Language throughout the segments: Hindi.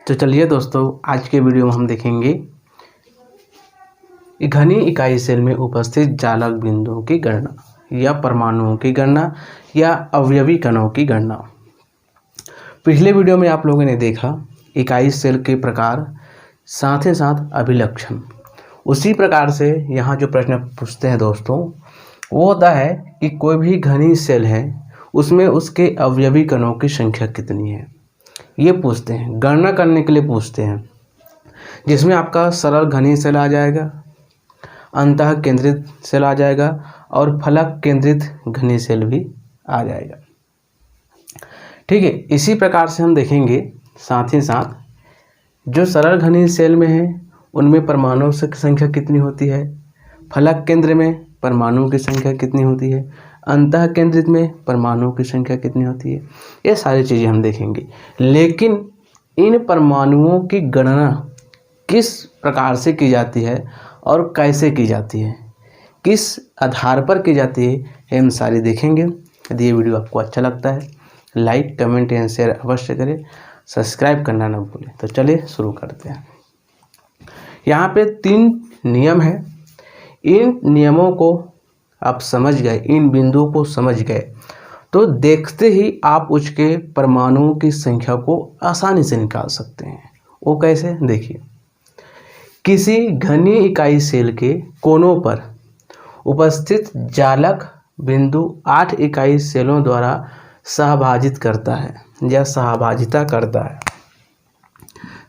तो चलिए दोस्तों, आज के वीडियो में हम देखेंगे घनी इकाई सेल में उपस्थित जालक बिंदुओं की गणना या परमाणुओं की गणना या अवयवी कणों की गणना। पिछले वीडियो में आप लोगों ने देखा इकाई सेल के प्रकार, साथ ही साथ अभिलक्षण। उसी प्रकार से यहाँ जो प्रश्न पूछते हैं दोस्तों, वो होता है कि कोई भी घनी सेल है उसमें उसके अवयवी कणों की संख्या कितनी है, ये पूछते हैं। गणना करने के लिए पूछते हैं, जिसमें आपका सरल घनी सेल आ जाएगा, अंतः केंद्रित सेल आ जाएगा और फलक केंद्रित घनी सेल भी आ जाएगा। ठीक है, इसी प्रकार से हम देखेंगे। साथ ही साथ जो सरल घनी सेल में है उनमें परमाणुओं की संख्या कितनी होती है, फलक केंद्र में परमाणुओं की संख्या कितनी होती है, अंतः केंद्रित में परमाणुओं की संख्या कितनी होती है, ये सारी चीज़ें हम देखेंगे। लेकिन इन परमाणुओं की गणना किस प्रकार से की जाती है और कैसे की जाती है, किस आधार पर की जाती है, हम सारी देखेंगे। यदि ये वीडियो आपको अच्छा लगता है, लाइक, कमेंट एंड शेयर अवश्य करें, सब्सक्राइब करना ना भूलें। तो चलिए शुरू करते हैं। यहाँ पे 3 नियम हैं। इन नियमों को आप समझ गए, इन बिंदुओं को समझ गए तो देखते ही आप उसके परमाणुओं की संख्या को आसानी से निकाल सकते हैं। वो कैसे, देखिए। किसी घनी इकाई सेल के कोनों पर उपस्थित जालक बिंदु 8 इकाई सेलों द्वारा सहभाजित करता है या सहभाजिता करता है,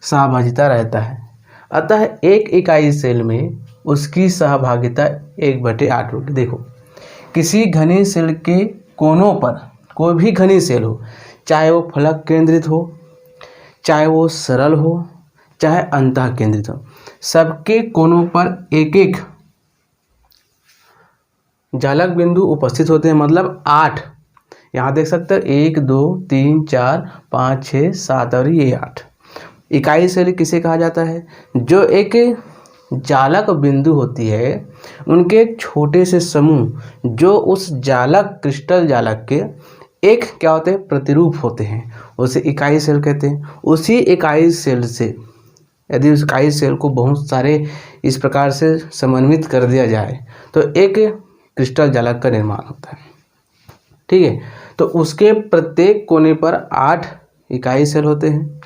सहभाजिता रहता है। अतः एक इकाई सेल में उसकी सहभागिता 1/8 होगी। देखो, किसी घनी सेल के कोनों पर, कोई भी घनी सेल हो, चाहे वो फलक केंद्रित हो, चाहे वो सरल हो, चाहे अंतः केंद्रित हो, सबके कोनों पर एक एक जालक बिंदु उपस्थित होते हैं। मतलब 8, यहाँ देख सकते हैं 1 2 3 4 5 6 7 और ये 8 इकाई सेल किसे कहा जाता है, जो एक जालक बिंदु होती है उनके एक छोटे से समूह जो उस जालक, क्रिस्टल जालक के एक क्या होते हैं, प्रतिरूप होते हैं, उसे इकाई सेल कहते हैं। उसी इकाई सेल से यदि उस इकाई सेल को बहुत सारे इस प्रकार से समन्वित कर दिया जाए तो एक क्रिस्टल जालक का निर्माण होता है। ठीक है, तो उसके प्रत्येक कोने पर 8 इकाई सेल होते हैं।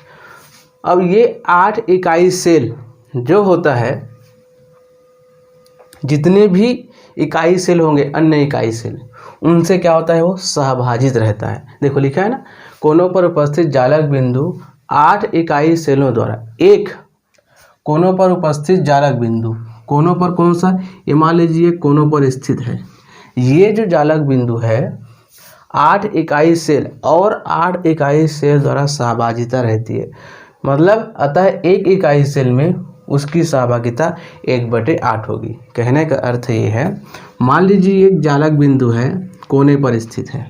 अब ये 8 इकाई सेल जो होता है, जितने भी इकाई सेल होंगे अन्य इकाई सेल, उनसे क्या होता है, वो सहभाजित रहता है। देखो लिखा है ना, कोनों पर उपस्थित जालक बिंदु 8 इकाई सेलों द्वारा, एक कोनों पर उपस्थित जालक बिंदु, कोनों पर कौन सा, ये मान लीजिए कोनों पर स्थित है। ये जो जालक बिंदु है 8 इकाई सेल और 8 इकाई सेल द्वारा सहभागिता रहती है। मतलब अतः एक इकाई सेल में उसकी सहभागिता 1/8 होगी। कहने का अर्थ ये है, मान लीजिए एक जालक बिंदु है, कोने पर स्थित है,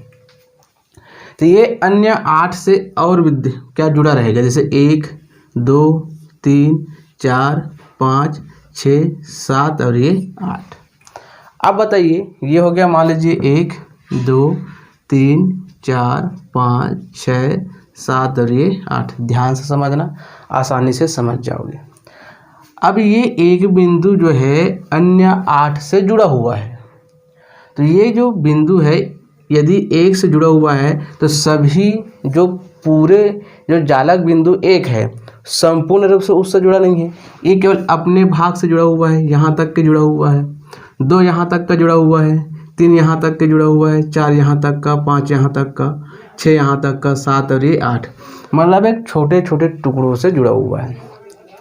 तो ये अन्य 8 से और क्या जुड़ा रहेगा, जैसे 1 2 3 4 5 6 7 और ये 8। अब बताइए, ये हो गया मान लीजिए 1 2 3 4 5 6 7 और ये 8। ध्यान से समझना, आसानी से समझ जाओगे। अब ये एक बिंदु जो है अन्य 8 से जुड़ा हुआ है, तो ये जो बिंदु है यदि 1 से जुड़ा हुआ है तो सभी जो पूरे जो जालक बिंदु 1 है संपूर्ण रूप से उससे जुड़ा नहीं है। ये केवल अपने भाग से जुड़ा हुआ है, यहाँ तक के जुड़ा हुआ है, 2 यहाँ तक का जुड़ा हुआ है, 3 यहाँ तक के जुड़ा हुआ है, 4 यहाँ तक का, 5 यहाँ तक का, 6 यहाँ तक का, 7 और ये 8। मतलब एक छोटे छोटे टुकड़ों से जुड़ा हुआ है।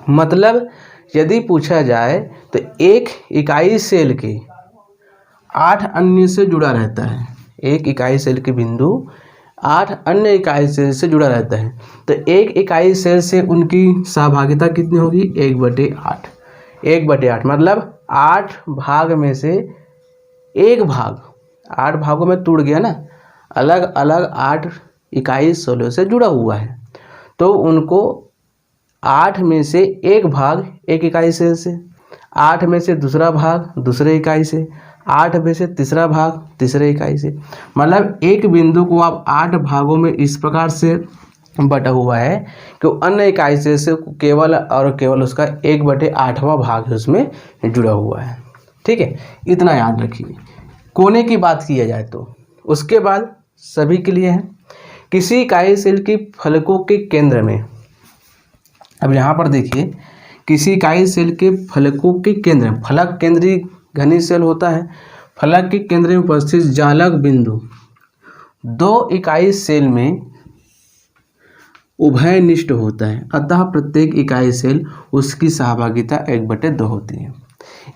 मतलब यदि पूछा जाए तो एक इकाई सेल के 8 अन्य से जुड़ा रहता है, एक इकाई सेल के बिंदु 8 अन्य इकाई सेल से जुड़ा रहता है, तो एक इकाई सेल से उनकी सहभागिता कितनी होगी, 1/8। 1/8 मतलब 8 भाग में से एक भाग, 8 भागों में टूट गया ना, अलग अलग 8 इकाई सेलों से जुड़ा हुआ है, तो उनको 8 में से एक भाग एक इकाई सेल से, 8 में से दूसरा भाग दूसरे इकाई से, 8 में से तीसरा भाग तीसरे इकाई से। मतलब एक बिंदु को आप 8 भागों में इस प्रकार से बटा हुआ है कि अन्य इकाई सेल से केवल और केवल उसका 1/8वां भाग उसमें जुड़ा हुआ है। ठीक है, इतना याद रखिए। कोने की बात किया जाए तो उसके बाद सभी के लिए है किसी इकाई सेल की फलकों के केंद्र में। अब यहाँ पर देखिए, किसी इकाई सेल के फलकों के केंद्र में, फलक केंद्रीय घनी सेल होता है, फलक के केंद्र में उपस्थित जालक बिंदु 2 इकाई सेल में उभयनिष्ठ होता है, अतः प्रत्येक इकाई सेल उसकी सहभागिता 1/2 होती है।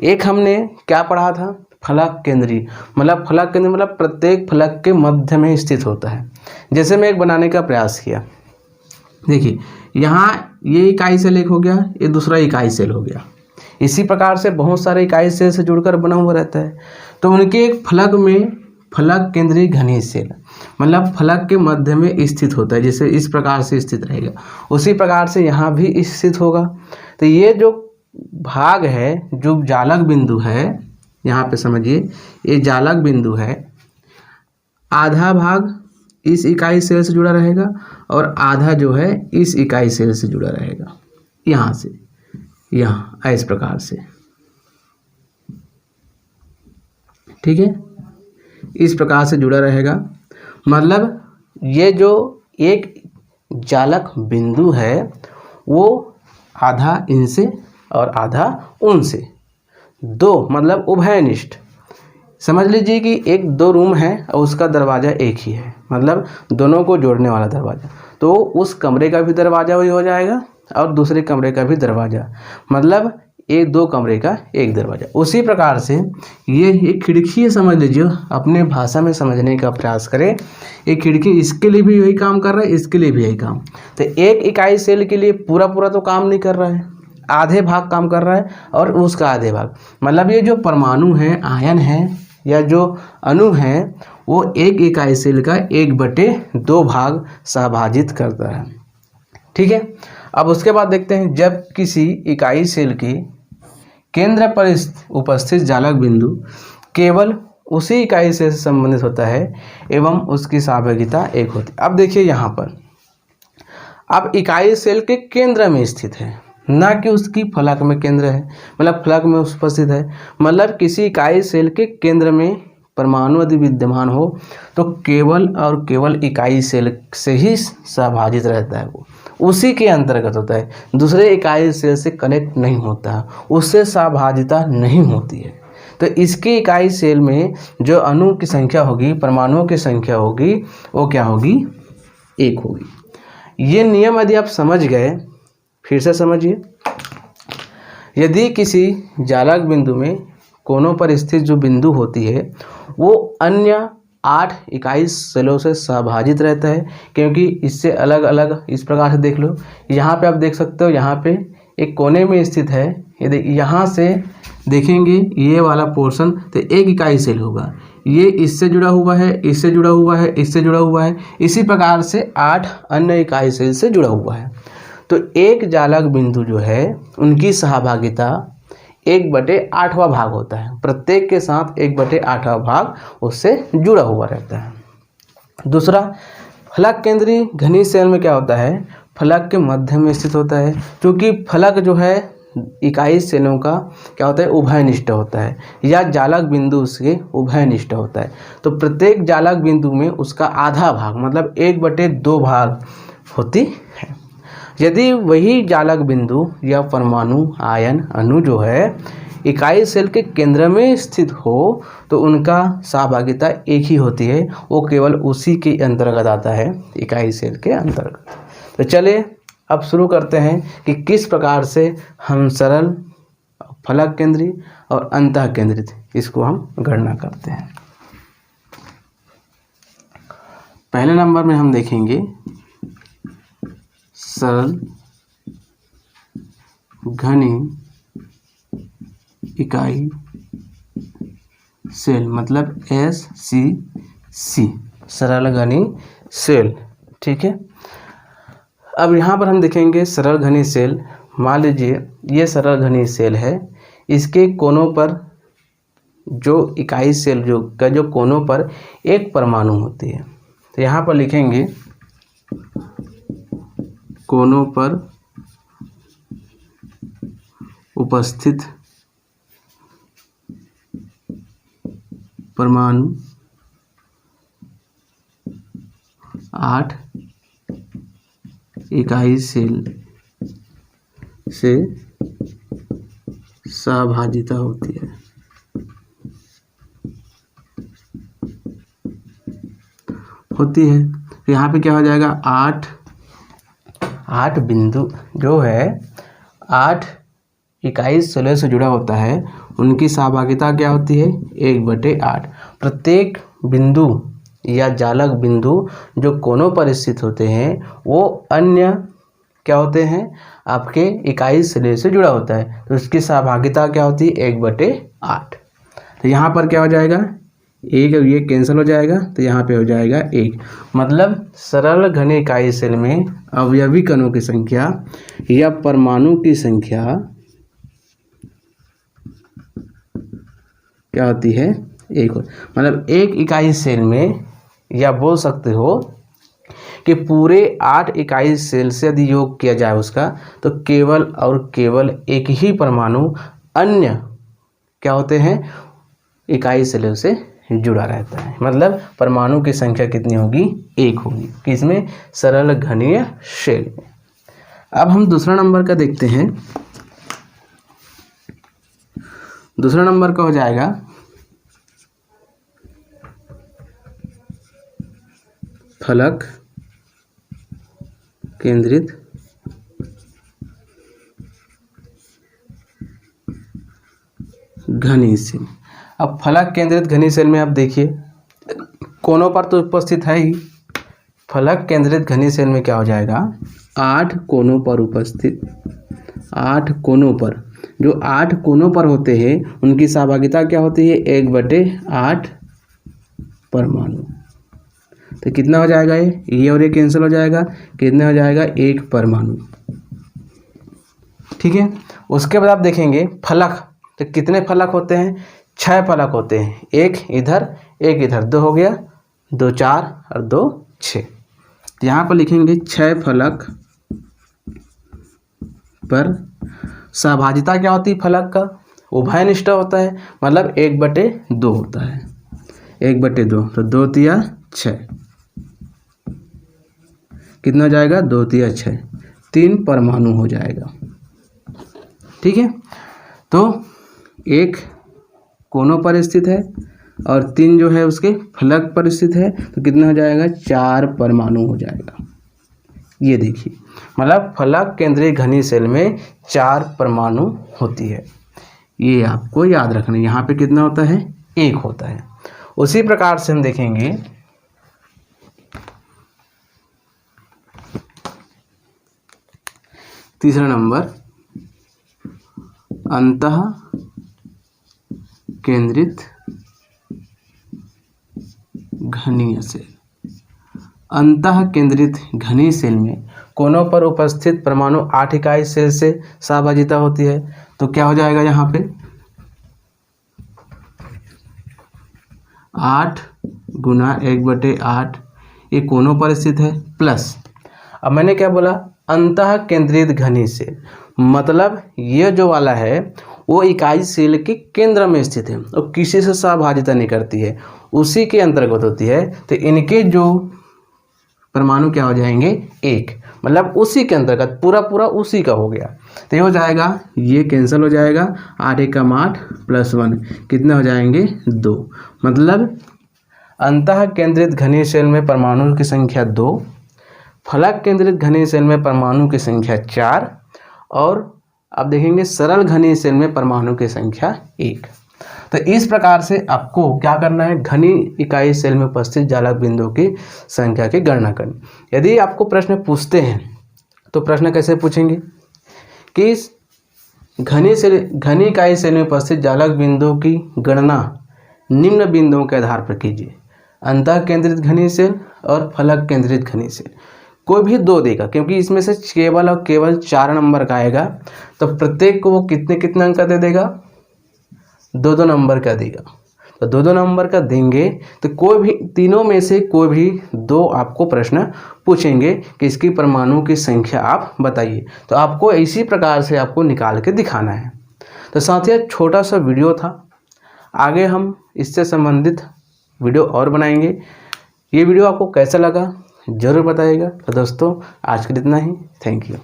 एक हमने क्या पढ़ा था, फलक केंद्रीय, मतलब फलक केंद्र मतलब प्रत्येक फलक के मध्य में स्थित होता है। जैसे मैं एक बनाने का प्रयास किया, देखिए यहाँ ये इकाई सेल एक हो गया, ये दूसरा इकाई सेल हो गया। इसी प्रकार से बहुत सारे इकाई सेल से जुड़कर बना हुआ रहता है। तो उनके एक फलक में फलक केंद्रीय घनी सेल मतलब फलक के मध्य में स्थित होता है, जैसे इस प्रकार से स्थित रहेगा, उसी प्रकार से यहाँ भी स्थित होगा। तो ये जो भाग है, जो जालक बिंदु है, यहाँ पे समझिए ये जालक बिंदु है, आधा भाग इस इकाई सेल से जुड़ा रहेगा और आधा जो है इस इकाई सेल से जुड़ा रहेगा, यहाँ से यहाँ इस प्रकार से। ठीक है, इस प्रकार से जुड़ा रहेगा। मतलब ये जो एक जालक बिंदु है वो आधा इनसे और आधा उनसे, 2 मतलब उभयनिष्ठ। समझ लीजिए कि 1-2 रूम है और उसका दरवाज़ा एक ही है, मतलब दोनों को जोड़ने वाला दरवाज़ा, तो उस कमरे का भी दरवाज़ा वही हो जाएगा और दूसरे कमरे का भी दरवाज़ा, मतलब 1-2 कमरे का एक दरवाज़ा। उसी प्रकार से ये एक खिड़की है, समझ लीजिए, अपने भाषा में समझने का प्रयास करें। एक खिड़की, इसके लिए भी यही काम कर रहा है, इसके लिए भी यही काम। तो एक इकाई सेल के लिए पूरा तो काम नहीं कर रहा है, आधे भाग काम कर रहा है और उसका आधे भाग, मतलब ये जो परमाणु है, आयन है या जो अणु है, वो एक इकाई सेल का 1/2 भाग सहभाजित करता है। ठीक है, अब उसके बाद देखते हैं, जब किसी इकाई सेल के केंद्र पर उपस्थित जालक बिंदु केवल उसी इकाई सेल से संबंधित होता है एवं उसकी सहभागिता 1 होती है। अब देखिए यहाँ पर, अब इकाई सेल के केंद्र में स्थित है, ना कि उसकी फलक में केंद्र है, मतलब फलक में उपस्थित है। मतलब किसी इकाई सेल के केंद्र में परमाणु यदि विद्यमान हो तो केवल और केवल इकाई सेल से ही सहभाजित रहता है, वो उसी के अंतर्गत होता है, दूसरे इकाई सेल से कनेक्ट नहीं होता, उससे सहभागिता नहीं होती है। तो इसकी इकाई सेल में जो अणु की संख्या होगी, परमाणुओं की संख्या होगी, वो क्या होगी, 1 होगी। ये नियम यदि आप समझ गए, फिर से समझिए, यदि किसी जालक बिंदु में कोनों पर स्थित जो बिंदु होती है वो अन्य 8 इकाई सेलों से सहभाजित रहता है, क्योंकि इससे अलग अलग इस प्रकार से देख लो, यहाँ पे आप देख सकते हो, यहाँ पे एक कोने में स्थित है, यदि यहाँ से देखेंगे ये वाला पोर्शन तो एक इकाई सेल होगा, ये इससे जुड़ा हुआ है, इससे जुड़ा हुआ है, इससे जुड़ा हुआ है, इसी प्रकार से 8 अन्य इकाई सेल से जुड़ा हुआ है। तो एक जालक बिंदु जो है उनकी सहभागिता 1/8वां भाग होता है, प्रत्येक के साथ 1/8वां भाग उससे जुड़ा हुआ रहता है। दूसरा, फलक केंद्रीय घनी सेल में क्या होता है, फलक के मध्य में स्थित होता है, क्योंकि फलक जो है इकाई सेलों का क्या होता है, उभयनिष्ठ होता है, या जालक बिंदु उसके उभयनिष्ठ होता है। तो प्रत्येक जालक बिंदु में उसका आधा भाग मतलब 1/2 भाग होती है। यदि वही जालक बिंदु या परमाणु, आयन, अणु जो है इकाई सेल के केंद्र में स्थित हो तो उनका सहभागिता 1 ही होती है, वो केवल उसी के अंतर्गत आता है, इकाई सेल के अंतर्गत। तो चलिए अब शुरू करते हैं कि किस प्रकार से हम सरल, फलक केंद्रीय और अंतः केंद्रित इसको हम गणना करते हैं। पहले नंबर में हम देखेंगे सरल घनी इकाई सेल, मतलब SCC, सरल घनी सेल। ठीक है, अब यहाँ पर हम देखेंगे सरल घनी सेल। मान लीजिए ये सरल घनी सेल है, इसके कोनों पर जो इकाई सेल जो कोनों पर एक परमाणु होती है, तो यहाँ पर लिखेंगे कोनों पर उपस्थित परमाणु 8 इकाई सेल से सहभागिता होती है। तो यहाँ पे क्या हो जाएगा, 8 बिंदु जो है 8 इकाई सेलों से जुड़ा होता है, उनकी सहभागिता क्या होती है, 1/8। प्रत्येक बिंदु या जालक बिंदु जो कोनों पर स्थित होते हैं वो अन्य क्या होते हैं, आपके इकाई सिरे से जुड़ा होता है, तो इसकी सहभागिता क्या होती है, 1/8। तो यहाँ पर क्या हो जाएगा, एक ये कैंसिल हो जाएगा, तो यहाँ पे हो जाएगा 1। मतलब सरल घन इकाई सेल में अवयवी कणों की संख्या या परमाणु की संख्या क्या होती है, 1। मतलब एक इकाई सेल में, या बोल सकते हो कि पूरे 8 इकाई सेल से यदि योग किया जाए उसका, तो केवल और केवल एक ही परमाणु अन्य क्या होते हैं, इकाई सेलों से जुड़ा रहता है। मतलब परमाणु की संख्या कितनी होगी, 1 होगी, किसमें, सरल घनीय सेल में। अब हम दूसरा नंबर का देखते हैं। दूसरा नंबर का हो जाएगा फलक केंद्रित घनी सेल। अब फलक केंद्रित घनी सेल में आप देखिए कोनों पर तो उपस्थित है ही, फलक केंद्रित घनी सेल में क्या हो जाएगा, 8 कोनों पर उपस्थित, 8 कोनों पर, जो 8 कोनों पर होते हैं उनकी सहभागिता क्या होती है, 1/8 परमाणु। तो कितना हो जाएगा, ये और ये कैंसिल हो जाएगा, कितना हो जाएगा, 1 परमाणु। ठीक है। उसके बाद आप देखेंगे फलक, तो कितने फलक होते हैं, 6 फलक होते हैं, एक इधर एक इधर, 2 हो गया, 2 4 और 2 6। तो यहाँ पर लिखेंगे 6 फलक पर सहभागिता क्या होती है, फलक का उभयनिष्ठ होता है, मतलब 1/2 होता है, 1/2, तो 2 तिया 6, कितना हो जाएगा, 2 तिया 6, 3 परमाणु हो जाएगा। ठीक है। तो एक कोनों पर स्थित है और 3 जो है उसके फलक पर स्थित है, तो कितना हो जाएगा, 4 परमाणु हो जाएगा। ये देखिए, मतलब फलक केंद्रीय घनी सेल में 4 परमाणु होती है, ये आपको याद रखना है। यहाँ पे कितना होता है, 1 होता है। उसी प्रकार से हम देखेंगे तीसरा नंबर, अंतः केंद्रित घनीय सेल। अंतः केंद्रित घनी सेल में कोनों पर उपस्थित परमाणु 8 इकाई सेल से सहभागिता होती है, तो क्या हो जाएगा, यहाँ पे 8 गुना 1/8, ये कोनों पर स्थित है, प्लस, अब मैंने क्या बोला, अंतः केंद्रित घनी सेल, मतलब ये जो वाला है वो इकाई सेल के केंद्र में स्थित है और किसी से सहभागिता नहीं करती है, उसी के अंतर्गत होती है, तो इनके जो परमाणु क्या हो जाएंगे, 1, मतलब उसी के अंतर्गत, पूरा पूरा उसी का हो गया। तो ये हो जाएगा, ये कैंसिल हो जाएगा, 8 एकम 8 प्लस 1, कितने हो जाएंगे, 2। मतलब अंतः केंद्रित घनी सेल में परमाणु की संख्या 2, फलक केंद्रित घनी सेल में परमाणु की संख्या 4, और अब देखेंगे सरल घनी सेल में परमाणु की संख्या 1। तो इस प्रकार से आपको क्या करना है, घनी इकाई सेल में उपस्थित जालक बिंदुओं की संख्या की गणना करनी। यदि आपको प्रश्न पूछते हैं तो प्रश्न कैसे पूछेंगे कि घनी इकाई सेल में उपस्थित जालक बिंदुओं की गणना निम्न बिंदुओं के आधार पर कीजिए, अंतः केंद्रित घनी सेल और फलक केंद्रित घनी सेल। कोई भी 2 देगा, क्योंकि इसमें से केवल और केवल 4 नंबर का आएगा, तो प्रत्येक को वो कितने कितने अंक का दे देगा, 2-2 नंबर का देगा। तो 2-2 नंबर का देंगे तो कोई भी तीनों में से कोई भी 2 आपको प्रश्न पूछेंगे कि इसकी परमाणु की संख्या आप बताइए। तो आपको इसी प्रकार से आपको निकाल के दिखाना है। तो साथियों छोटा सा वीडियो था, आगे हम इससे संबंधित वीडियो और बनाएंगे। ये वीडियो आपको कैसा लगा ज़रूर बताइएगा। तो दोस्तों आज के लिए इतना ही, थैंक यू।